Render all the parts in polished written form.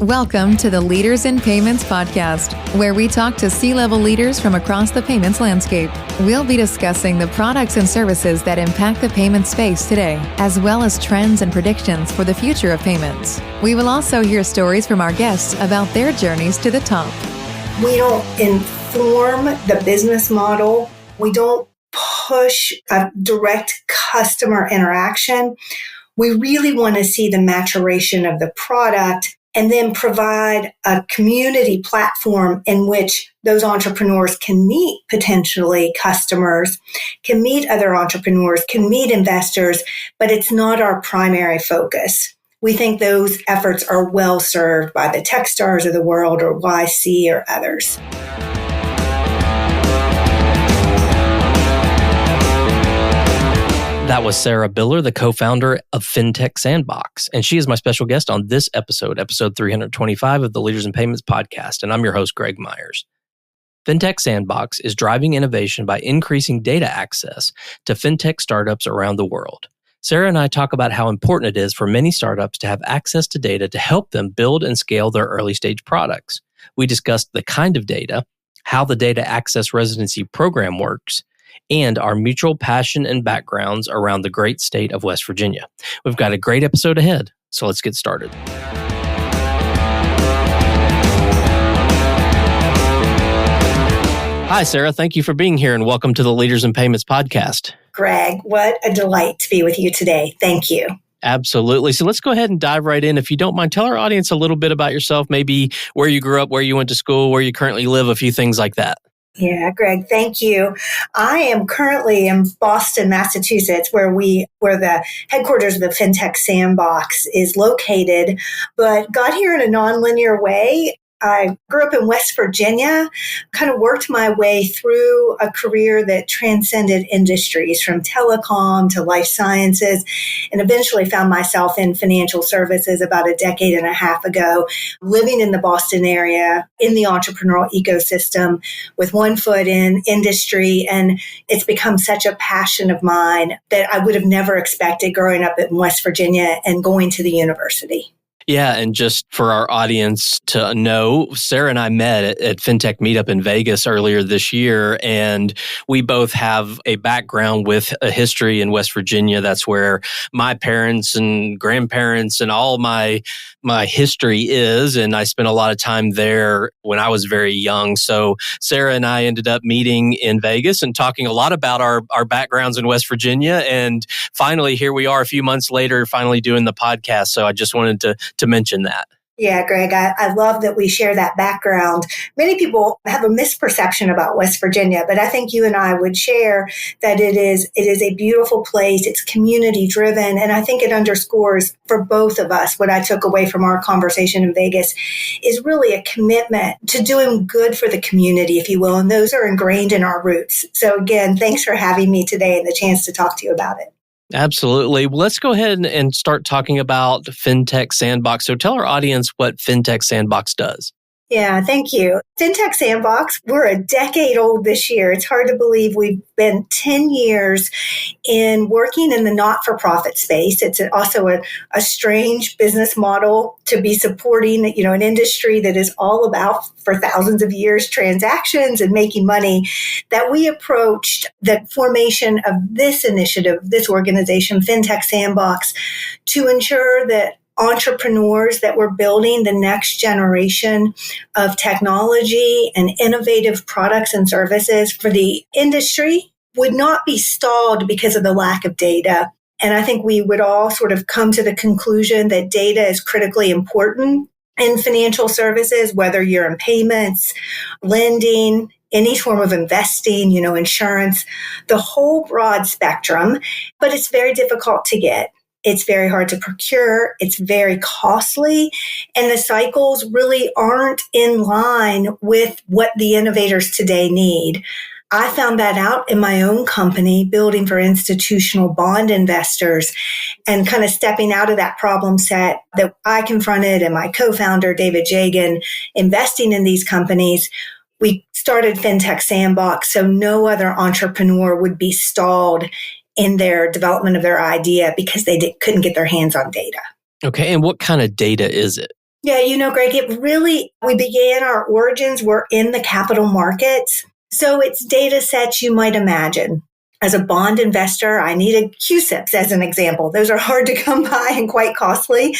Welcome to the Leaders in Payments podcast, where we talk to C-level leaders from across the payments landscape. We'll be discussing the products and services that impact the payment space today, as well as trends and predictions for the future of payments. We will also hear stories from our guests about their journeys to the top. We don't inform the business model. We don't push a direct customer interaction. We really want to see the maturation of the product and then provide a community platform in which those entrepreneurs can meet potentially customers, can meet other entrepreneurs, can meet investors, but it's not our primary focus. We think those efforts are well served by the Techstars of the world or YC or others. That was Sarah Biller, the co-founder of Fintech Sandbox, and she is my special guest on this episode 325 of the Leaders in Payments podcast, and I'm your host, Greg Myers. Fintech Sandbox is driving innovation by increasing data access to fintech startups around the world. Sarah and I talk about how important it is for many startups to have access to data to help them build and scale their early-stage products. We discussed the kind of data, how the Data Access Residency program works, and our mutual passion and backgrounds around the great state of West Virginia. We've got a great episode ahead, so let's get started. Hi, Sarah. Thank you for being here, and welcome to the Leaders in Payments podcast. Greg, what a delight to be with you today. Thank you. Absolutely. So let's go ahead and dive right in. If you don't mind, tell our audience a little bit about yourself, maybe where you grew up, where you went to school, where you currently live, a few things like that. Yeah, Greg, thank you. I am currently in Boston, Massachusetts, where the headquarters of the Fintech Sandbox is located, but got here in a nonlinear way. I grew up in West Virginia, kind of worked my way through a career that transcended industries from telecom to life sciences, and eventually found myself in financial services about a decade and a half ago, living in the Boston area in the entrepreneurial ecosystem with one foot in industry. And it's become such a passion of mine that I would have never expected growing up in West Virginia and going to the university. Yeah, and just for our audience to know, Sarah and I met at Fintech Meetup in Vegas earlier this year, and we both have a background with a history in West Virginia. That's where my parents and grandparents and all my history is, and I spent a lot of time there when I was very young. So Sarah and I ended up meeting in Vegas and talking a lot about our backgrounds in West Virginia, and finally, here we are a few months later, finally doing the podcast. So I just wanted to mention that. Yeah, Greg, I love that we share that background. Many people have a misperception about West Virginia, but I think you and I would share that it is a beautiful place. It's community driven. And I think it underscores for both of us what I took away from our conversation in Vegas is really a commitment to doing good for the community, if you will. And those are ingrained in our roots. So again, thanks for having me today and the chance to talk to you about it. Absolutely. Well, let's go ahead and start talking about Fintech Sandbox. So tell our audience what Fintech Sandbox does. Yeah, thank you. Fintech Sandbox, we're a decade old this year. It's hard to believe we've been 10 years in working in the not-for-profit space. It's also a strange business model to be supporting, an industry that is all about, for thousands of years, transactions and making money, that we approached the formation of this initiative, this organization, Fintech Sandbox, to ensure that entrepreneurs that were building the next generation of technology and innovative products and services for the industry would not be stalled because of the lack of data. And I think we would all sort of come to the conclusion that data is critically important in financial services, whether you're in payments, lending, any form of investing, insurance, the whole broad spectrum, but it's very difficult to get. It's very hard to procure. It's very costly. And the cycles really aren't in line with what the innovators today need. I found that out in my own company, building for institutional bond investors, and kind of stepping out of that problem set that I confronted and my co-founder, David Jagan, investing in these companies. We started Fintech Sandbox so no other entrepreneur would be stalled in their development of their idea because they couldn't get their hands on data. Okay, and what kind of data is it? Yeah, Greg, we began our origins were in the capital markets. So it's data sets you might imagine. As a bond investor, I needed QSIPs as an example. Those are hard to come by and quite costly.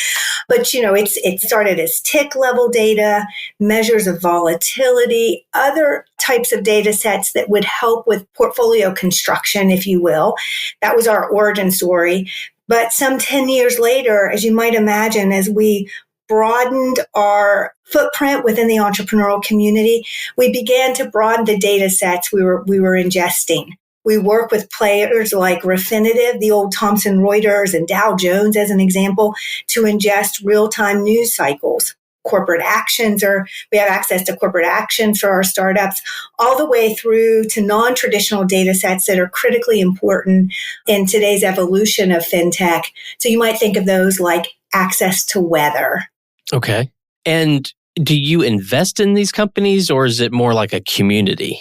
But, it started as tick level data, measures of volatility, other types of data sets that would help with portfolio construction, if you will. That was our origin story. But some 10 years later, as you might imagine, as we broadened our footprint within the entrepreneurial community, we began to broaden the data sets we were ingesting. We work with players like Refinitiv, the old Thomson Reuters, and Dow Jones as an example, to ingest real-time news cycles. Corporate actions, or we have access to corporate actions for our startups, all the way through to non-traditional data sets that are critically important in today's evolution of fintech. So you might think of those like access to weather. Okay. And do you invest in these companies, or is it more like a community?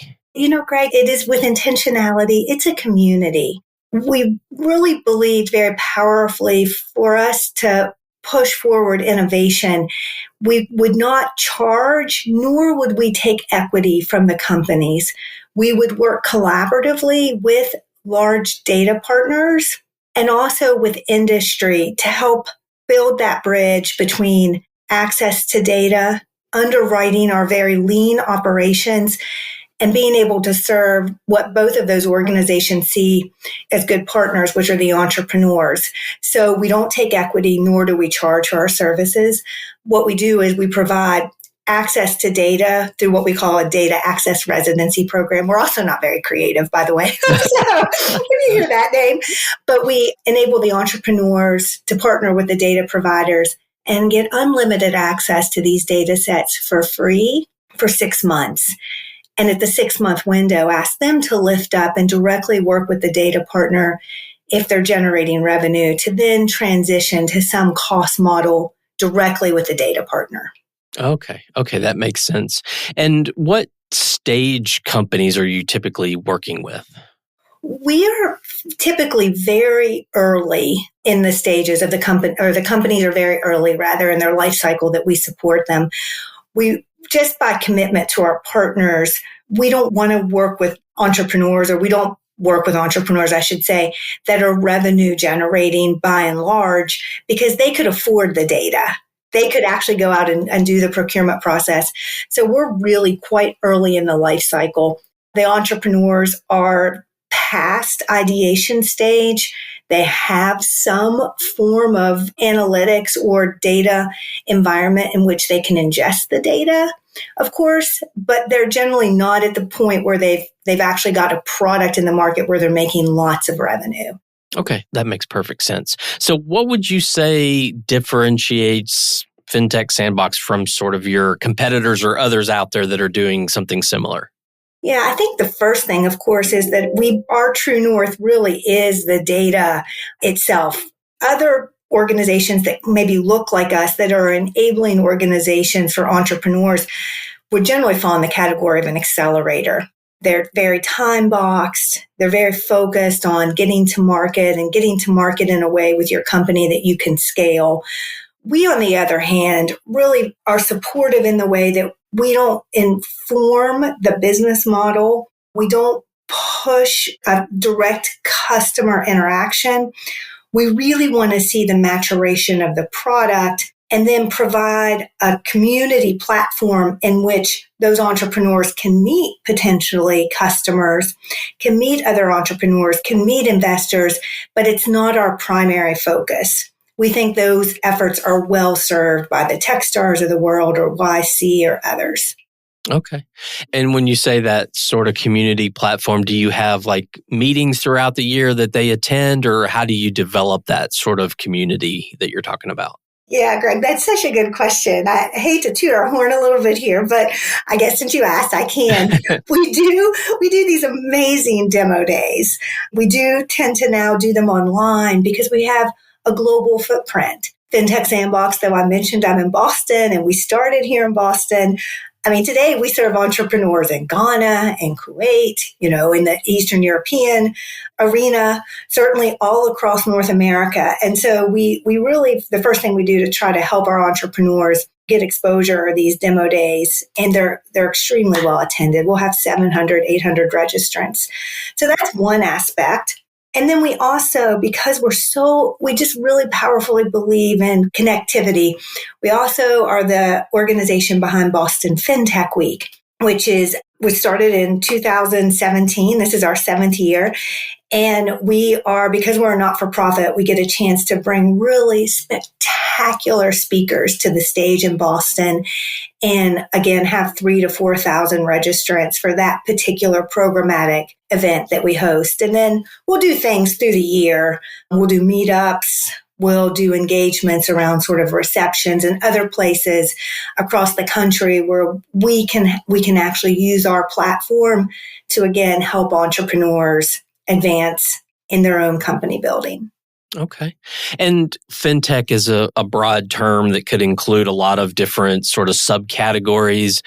Greg, it is with intentionality. It's a community. We really believed very powerfully for us to push forward innovation. We would not charge, nor would we take equity from the companies. We would work collaboratively with large data partners and also with industry to help build that bridge between access to data, underwriting our very lean operations, and being able to serve what both of those organizations see as good partners, which are the entrepreneurs. So we don't take equity, nor do we charge for our services. What we do is we provide access to data through what we call a data access residency program. We're also not very creative, by the way. So if you hear that name, but we enable the entrepreneurs to partner with the data providers and get unlimited access to these data sets for free for 6 months. And at the 6-month window, ask them to lift up and directly work with the data partner if they're generating revenue to then transition to some cost model directly with the data partner. Okay, that makes sense. And what stage companies are you typically working with? We are typically very early in the stages of the company, or the companies are very early rather in their life cycle that we support them. We just by commitment to our partners, we don't want to work with entrepreneurs, or we don't work with entrepreneurs, I should say, that are revenue generating by and large, because they could afford the data. They could actually go out and do the procurement process. So we're really quite early in the life cycle. The entrepreneurs are past ideation stage. They have some form of analytics or data environment in which they can ingest the data, of course, but they're generally not at the point where they've actually got a product in the market where they're making lots of revenue. Okay, that makes perfect sense. So what would you say Differentiates Fintech Sandbox from sort of your competitors or others out there that are doing something similar? Yeah, I think the first thing, of course, is that our true north really is the data itself. Other organizations that maybe look like us, that are enabling organizations for entrepreneurs, would generally fall in the category of an accelerator. They're very time boxed. They're very focused on getting to market and getting to market in a way with your company that you can scale. We, on the other hand, really are supportive in the way that we don't inform the business model. We don't push a direct customer interaction. We really want to see the maturation of the product and then provide a community platform in which those entrepreneurs can meet potentially customers, can meet other entrepreneurs, can meet investors, but it's not our primary focus. We think those efforts are well served by the Techstars of the world or YC or others. Okay. And when you say that sort of community platform, do you have like meetings throughout the year that they attend, or how do you develop that sort of community that you're talking about? Yeah, Greg, that's such a good question. I hate to toot our horn a little bit here, but I guess since you asked, I can. We do these amazing demo days. We do tend to now do them online because we have a global footprint. Fintech Sandbox, though I mentioned I'm in Boston and we started here in Boston. I mean, today we serve entrepreneurs in Ghana and Kuwait, in the Eastern European arena, certainly all across North America. And so we really, the first thing we do to try to help our entrepreneurs get exposure are these demo days, and they're extremely well attended. We'll have 700, 800 registrants. So that's one aspect. And then we also, because we just really powerfully believe in connectivity, we also are the organization behind Boston Fintech Week, which was started in 2017. This is our 7th year. And because we're a not-for-profit, we get a chance to bring really spectacular speakers to the stage in Boston and again, have 3,000 to 4,000 registrants for that particular programmatic event that we host. And then we'll do things through the year. We'll do meetups. We'll do engagements around sort of receptions and other places across the country where we can actually use our platform to, again, help entrepreneurs advance in their own company building. Okay. And fintech is a broad term that could include a lot of different sort of subcategories.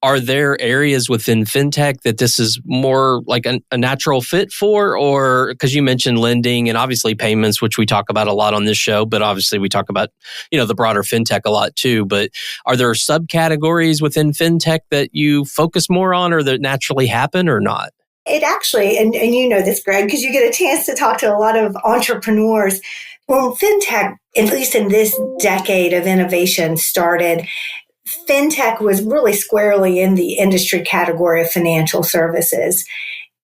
Are there areas within fintech that this is more like a natural fit for? Or because you mentioned lending and obviously payments, which we talk about a lot on this show, but obviously we talk about, the broader fintech a lot too. But are there subcategories within fintech that you focus more on or that naturally happen or not? It actually, and you know this, Greg, because you get a chance to talk to a lot of entrepreneurs. When fintech, at least in this decade of innovation, started, fintech was really squarely in the industry category of financial services.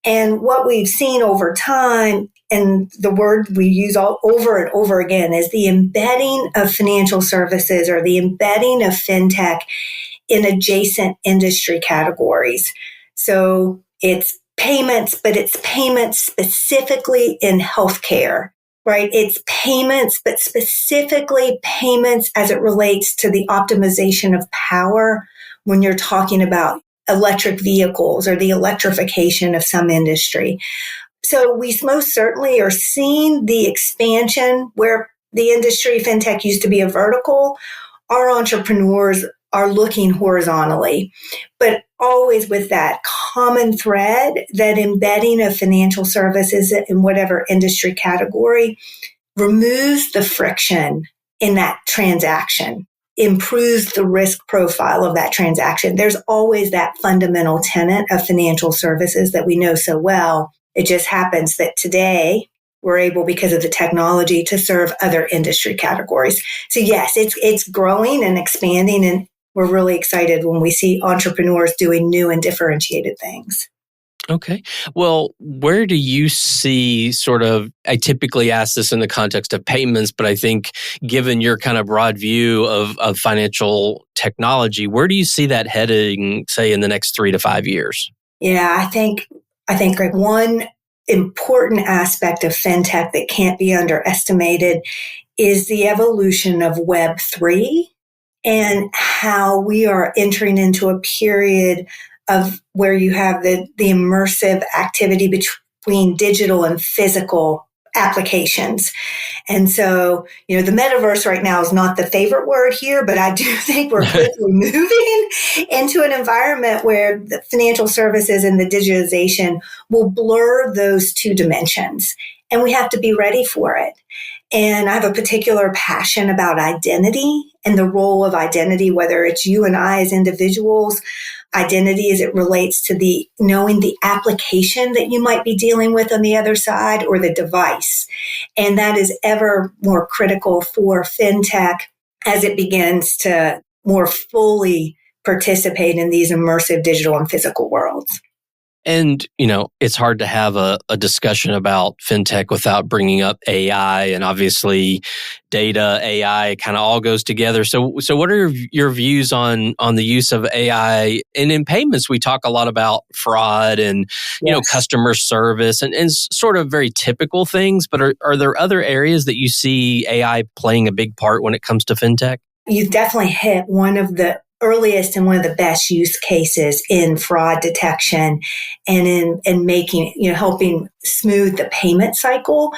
And what we've seen over time, and the word we use all over and over again, is the embedding of financial services or the embedding of fintech in adjacent industry categories. So it's payments, but it's payments specifically in healthcare, right? It's payments, but specifically payments as it relates to the optimization of power when you're talking about electric vehicles or the electrification of some industry. So we most certainly are seeing the expansion where the industry, fintech used to be a vertical. Our entrepreneurs are looking horizontally, but always with that common thread that embedding of financial services in whatever industry category removes the friction in that transaction, improves the risk profile of that transaction. There's always that fundamental tenet of financial services that we know so well. It just happens that today we're able, because of the technology, to serve other industry categories. So yes, it's growing and expanding, and we're really excited when we see entrepreneurs doing new and differentiated things. Okay. Well, where do you see I typically ask this in the context of payments, but I think given your kind of broad view of financial technology, where do you see that heading, say, in the next 3 to 5 years? Yeah, I think Greg, one important aspect of fintech that can't be underestimated is the evolution of Web3 and how we are entering into a period of where you have the immersive activity between digital and physical applications. And so, the metaverse right now is not the favorite word here, but I do think we're quickly moving into an environment where the financial services and the digitization will blur those two dimensions. And we have to be ready for it. And I have a particular passion about identity and the role of identity, whether it's you and I as individuals, identity as it relates to knowing the application that you might be dealing with on the other side or the device. And that is ever more critical for fintech as it begins to more fully participate in these immersive digital and physical worlds. And, it's hard to have a discussion about fintech without bringing up AI, and obviously data, AI kind of all goes together. So what are your views on the use of AI? And in payments, we talk a lot about fraud and, customer service and sort of very typical things. But are there other areas that you see AI playing a big part when it comes to fintech? You've definitely hit one of the earliest and one of the best use cases in fraud detection and in making, helping smooth the payment cycle.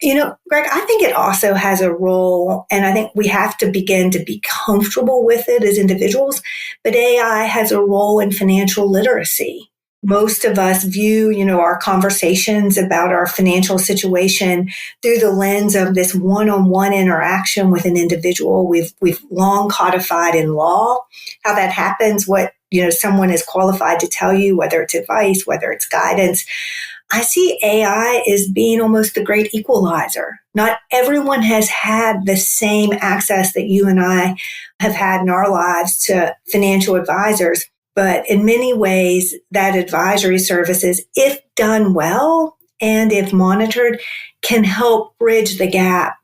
Greg, I think it also has a role, and I think we have to begin to be comfortable with it as individuals, but AI has a role in financial literacy. most of us view, our conversations about our financial situation through the lens of this one-on-one interaction with an individual. We've long codified in law how that happens, what, someone is qualified to tell you, whether it's advice, whether it's guidance. I see AI as being almost the great equalizer. Not everyone has had the same access that you and I have had in our lives to financial advisors. But in many ways, that advisory services, if done well and if monitored, can help bridge the gap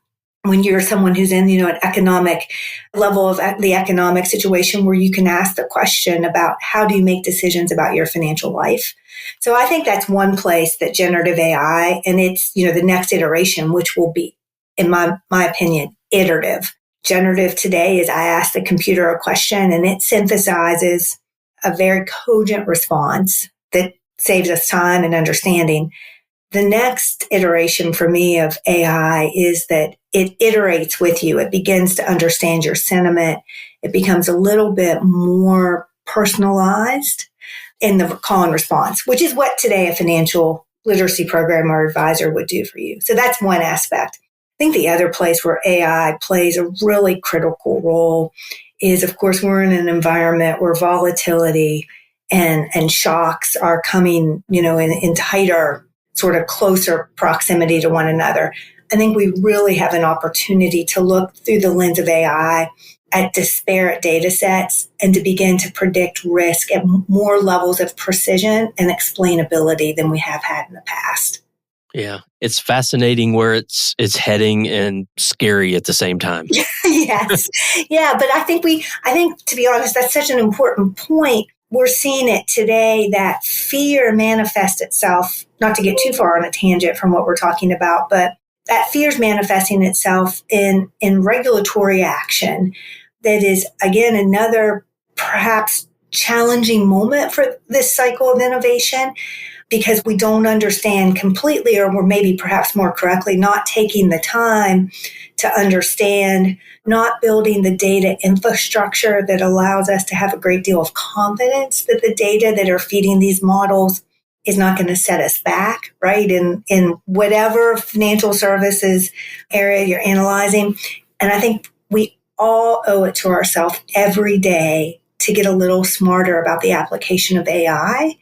when you're someone who's in, an economic level of the economic situation where you can ask the question about how do you make decisions about your financial life. So I think that's one place that generative AI and it's, the next iteration, which will be, in my opinion, iterative. Generative today is I ask the computer a question and it synthesizes a very cogent response that saves us time and understanding. The next iteration for me of AI is that it iterates with you. It begins to understand your sentiment. It becomes a little bit more personalized in the call and response, which is what today a financial literacy program or advisor would do for you. So that's one aspect. I think the other place where AI plays a really critical role is, of course, we're in an environment where volatility and shocks are coming, in tighter, sort of closer proximity to one another. I think we really have an opportunity to look through the lens of AI at disparate data sets and to begin to predict risk at more levels of precision and explainability than we have had in the past. Yeah, it's fascinating where it's heading and scary at the same time. Yes. Yeah, but I think to be honest, that's such an important point. We're seeing it today that fear manifests itself, not to get too far on a tangent from what we're talking about, but that fear is manifesting itself in regulatory action. That is, again, another perhaps challenging moment for this cycle of innovation because we don't understand completely, or we're maybe perhaps more correctly not taking the time to understand, not building the data infrastructure that allows us to have a great deal of confidence that the data that are feeding these models is not going to set us back, right? In whatever financial services area you're analyzing. And I think we all owe it to ourselves every day to get a little smarter about the application of AI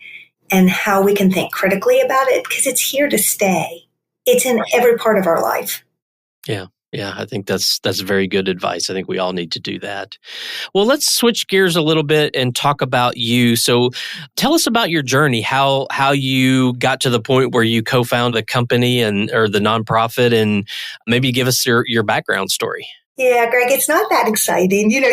and how we can think critically about it because it's here to stay. It's in every part of our life. Yeah, I think that's very good advice. I think we all need to do that. Well, let's switch gears a little bit and talk about you. So tell us about your journey, how you got to the point where you co-founded a company or the nonprofit, and maybe give us your background story. Yeah, Greg, it's not that exciting. You and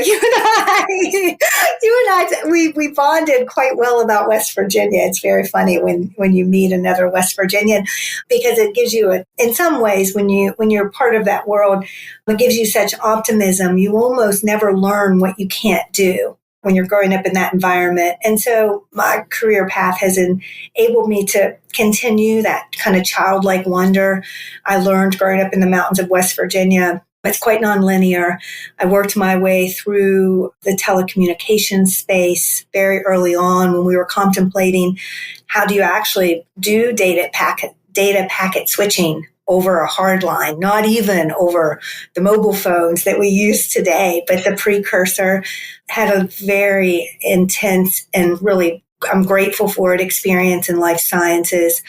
I, we bonded quite well about West Virginia. It's very funny when you meet another West Virginian because it gives you, in some ways, when you're part of that world, it gives you such optimism. You almost never learn what you can't do when you're growing up in that environment. And so my career path has enabled me to continue that kind of childlike wonder I learned growing up in the mountains of West Virginia. It's quite nonlinear. I worked my way through the telecommunications space very early on when we were contemplating how do you actually do data packet switching over a hard line, not even over the mobile phones that we use today, but the precursor had a very intense and really, I'm grateful for it, experience in life sciences.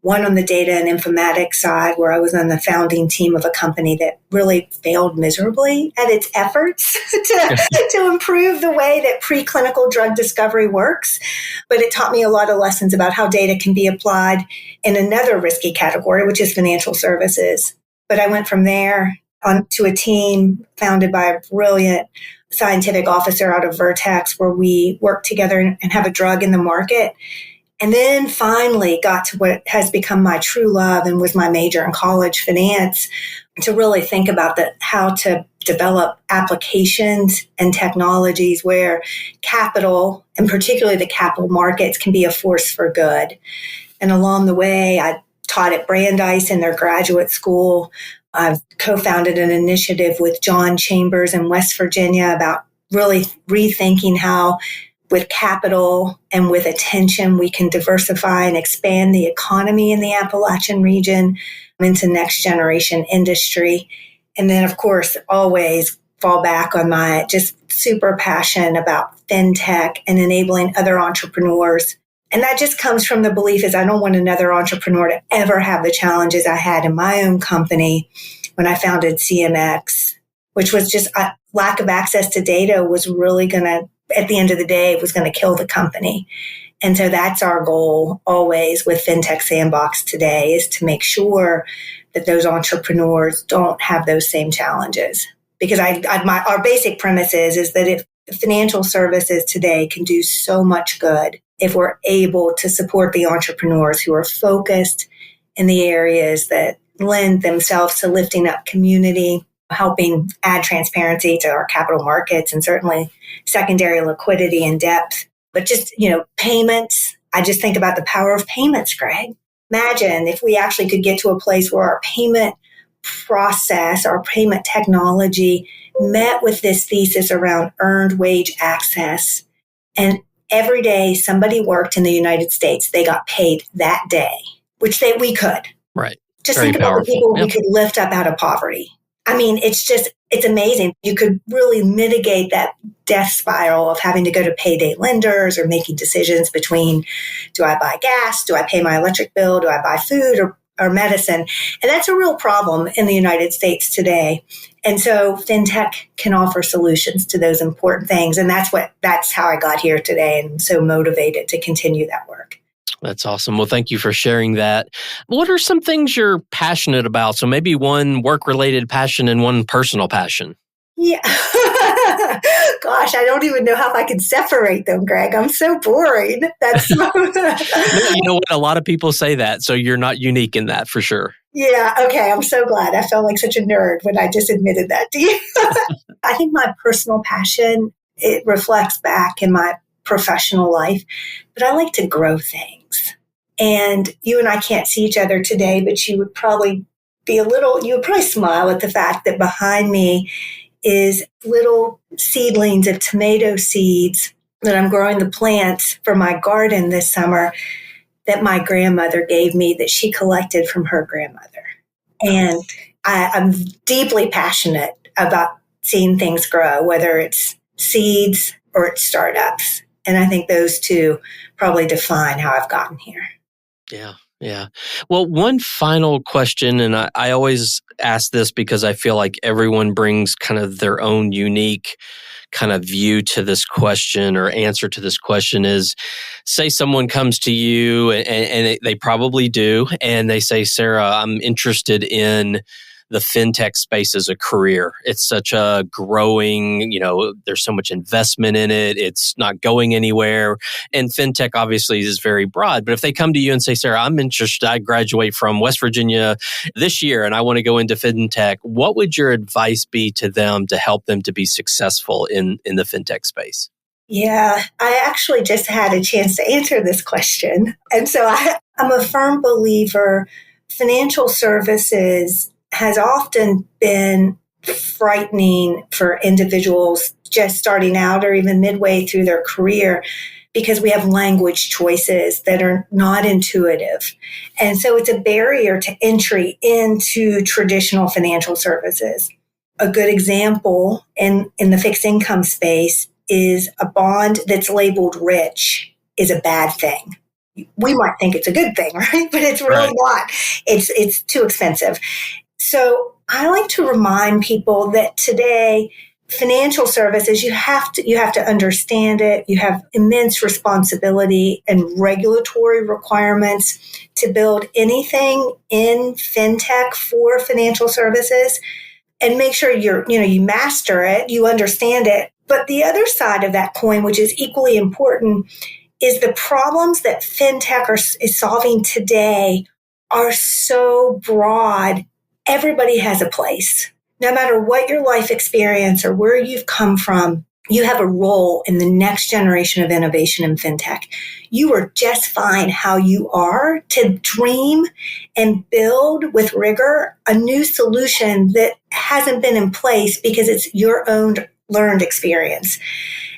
One on the data and informatics side, where I was on the founding team of a company that really failed miserably at its efforts to improve the way that preclinical drug discovery works. But it taught me a lot of lessons about how data can be applied in another risky category, which is financial services. But I went from there on to a team founded by a brilliant scientific officer out of Vertex, where we worked together and have a drug in the market. And then finally got to what has become my true love and was my major in college, finance, to really think about how to develop applications and technologies where capital, and particularly the capital markets, can be a force for good. And along the way, I taught at Brandeis in their graduate school. I've co-founded an initiative with John Chambers in West Virginia about really rethinking how with capital and with attention, we can diversify and expand the economy in the Appalachian region into next generation industry. And then, of course, always fall back on my just super passion about fintech and enabling other entrepreneurs. And that just comes from the belief is I don't want another entrepreneur to ever have the challenges I had in my own company when I founded CMX, which was just a lack of access to data was really going to, at the end of the day, was going to kill the company. And so that's our goal always with Fintech Sandbox today is to make sure that those entrepreneurs don't have those same challenges. Because our basic premise is that if financial services today can do so much good, if we're able to support the entrepreneurs who are focused in the areas that lend themselves to lifting up community, helping add transparency to our capital markets and certainly secondary liquidity and depth. But just, payments, I just think about the power of payments, Greg. Imagine if we actually could get to a place where our payment process, our payment technology met with this thesis around earned wage access. And every day somebody worked in the United States, they got paid that day, which we could. Right. Just Very think about powerful. the people Yep. we could lift up out of poverty. I mean, it's amazing. You could really mitigate that death spiral of having to go to payday lenders or making decisions between, do I buy gas? Do I pay my electric bill? Do I buy food or medicine? And that's a real problem in the United States today. And so fintech can offer solutions to those important things. And that's how I got here today and I'm so motivated to continue that work. That's awesome. Well, thank you for sharing that. What are some things you're passionate about? So maybe one work-related passion and one personal passion. Yeah. Gosh, I don't even know how I can separate them, Greg. I'm so boring. That's No, you know what? A lot of people say that, so you're not unique in that for sure. Yeah. Okay. I'm so glad. I felt like such a nerd when I just admitted that to you. I think my personal passion, it reflects back in my professional life, but I like to grow things. And you and I can't see each other today, but you would probably smile at the fact that behind me is little seedlings of tomato seeds that I'm growing the plants for my garden this summer that my grandmother gave me that she collected from her grandmother. And I'm deeply passionate about seeing things grow, whether it's seeds or it's startups. And I think those two probably define how I've gotten here. Yeah. Well, one final question, and I always ask this because I feel like everyone brings kind of their own unique kind of view to this question or answer to this question is, say someone comes to you and they probably do, and they say, Sarah, I'm interested in the fintech space as a career. It's such a growing, there's so much investment in it. It's not going anywhere. And fintech obviously is very broad. But if they come to you and say, Sarah, I'm interested, I graduate from West Virginia this year and I want to go into fintech, what would your advice be to them to help them to be successful in the fintech space? Yeah, I actually just had a chance to answer this question. And so I'm a firm believer financial services has often been frightening for individuals just starting out or even midway through their career because we have language choices that are not intuitive. And so it's a barrier to entry into traditional financial services. A good example in the fixed income space is a bond that's labeled rich is a bad thing. We might think it's a good thing, right? But it's really not. It's too expensive. So I like to remind people that today, financial services, you have to understand it. You have immense responsibility and regulatory requirements to build anything in fintech for financial services and make sure you master it, you understand it. But the other side of that coin, which is equally important, is the problems that fintech is solving today are so broad. Everybody has a place. No matter what your life experience or where you've come from, you have a role in the next generation of innovation in fintech. You are just fine how you are to dream and build with rigor a new solution that hasn't been in place because it's your own learned experience.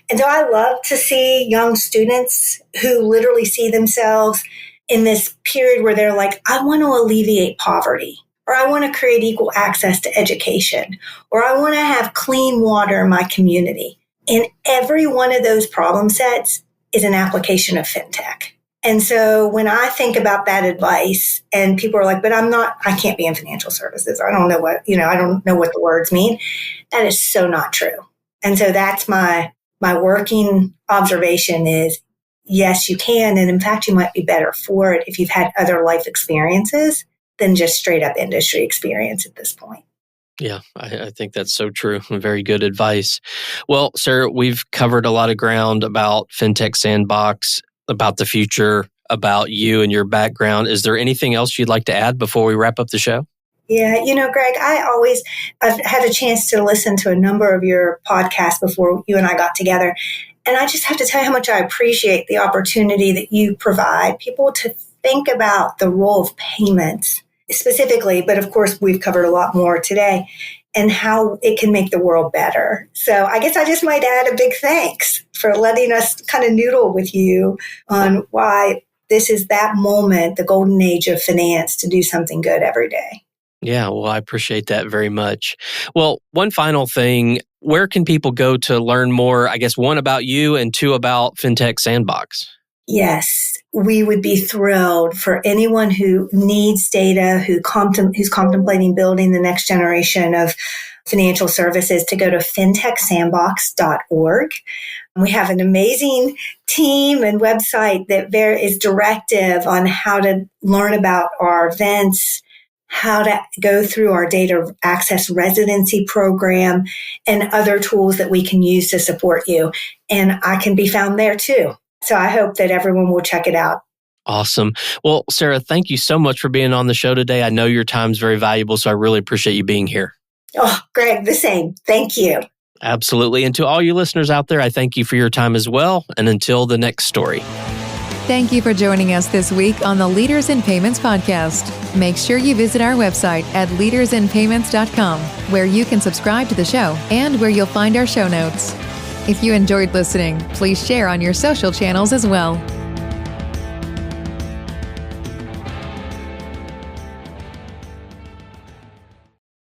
And so I love to see young students who literally see themselves in this period where they're like, I want to alleviate poverty, or I want to create equal access to education, or I want to have clean water in my community. And every one of those problem sets is an application of fintech. And so when I think about that advice and people are like, but I can't be in financial services. I don't know what the words mean. That is so not true. And so that's my working observation is, yes, you can. And in fact, you might be better for it if you've had other life experiences than just straight up industry experience at this point. Yeah, I think that's so true. Very good advice. Well, Sarah, we've covered a lot of ground about Fintech Sandbox, about the future, about you and your background. Is there anything else you'd like to add before we wrap up the show? Yeah, Greg, I've had a chance to listen to a number of your podcasts before you and I got together. And I just have to tell you how much I appreciate the opportunity that you provide people to think about the role of payments specifically, but of course we've covered a lot more today, and how it can make the world better. So I guess I just might add a big thanks for letting us kind of noodle with you on why this is that moment, the golden age of finance, to do something good every day. Yeah, well, I appreciate that very much. Well, one final thing, where can people go to learn more, I guess, one, about you, and two, about Fintech Sandbox? Yes, we would be thrilled for anyone who needs data, who's contemplating building the next generation of financial services, to go to fintechsandbox.org. We have an amazing team and website that there is directive on how to learn about our events, how to go through our data access residency program, and other tools that we can use to support you. And I can be found there too. So I hope that everyone will check it out. Awesome. Well, Sarah, thank you so much for being on the show today. I know your time's very valuable, so I really appreciate you being here. Oh, Greg, the same. Thank you. Absolutely. And to all you listeners out there, I thank you for your time as well. And until the next story. Thank you for joining us this week on the Leaders in Payments podcast. Make sure you visit our website at leadersinpayments.com, where you can subscribe to the show and where you'll find our show notes. If you enjoyed listening, please share on your social channels as well.